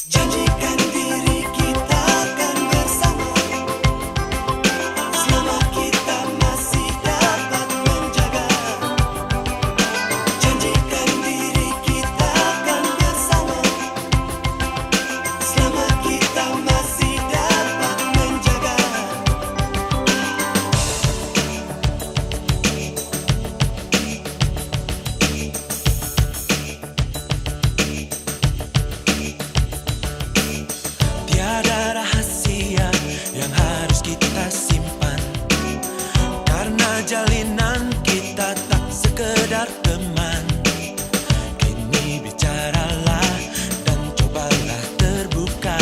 Janjikan diri kita akan bersama selama kita masih dapat menjaga. Janjikan diri kita akan bersama selama kita masih dapat menjaga. Tiada rahasia yang harus kita simpan, karena jalinan kita tak sekedar teman. Kini bicaralah dan cobalah terbuka,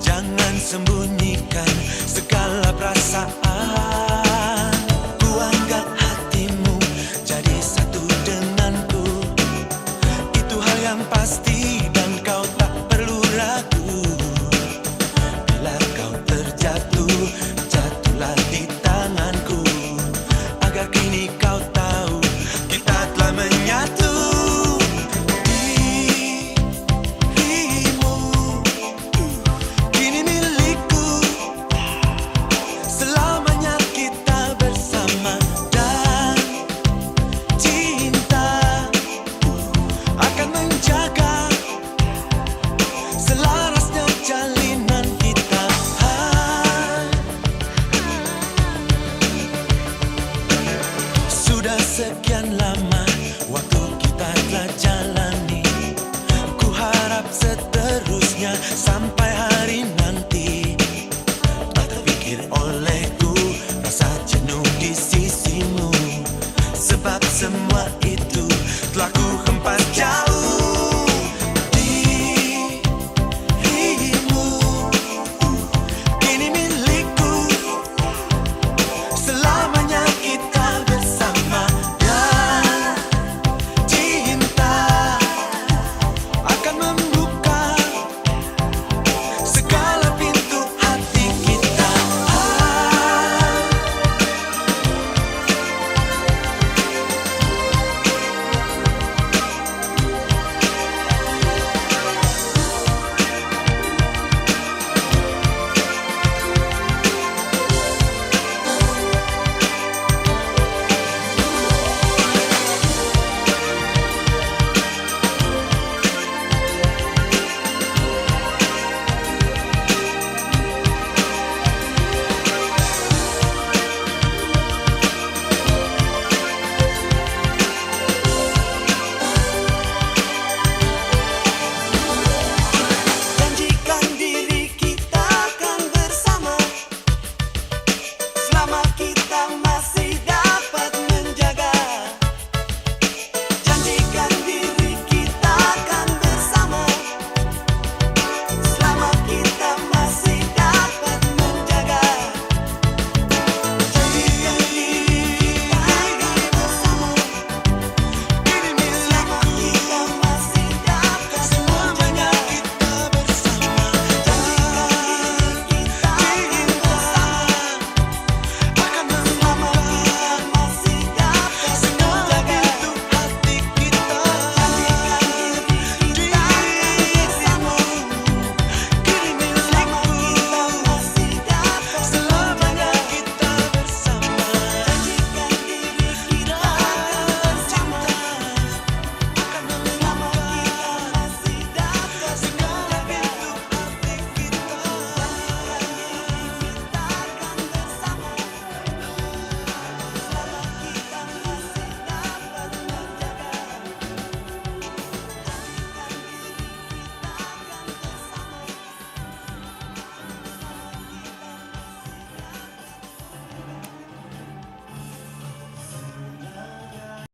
jangan sembunyikan segala perasaan. Ku anggap hatimu jadi satu denganku, itu hal yang pasti dan kau tak perlu ragu. Bila kau terjatuh, jatuhlah di tanganku, agar kini kau tahu kita telah menyatu. Dirimu kini milikku, selamanya kita bersama, dan cinta akan menjaga selarasnya jalinan kita. Sudah sekian lama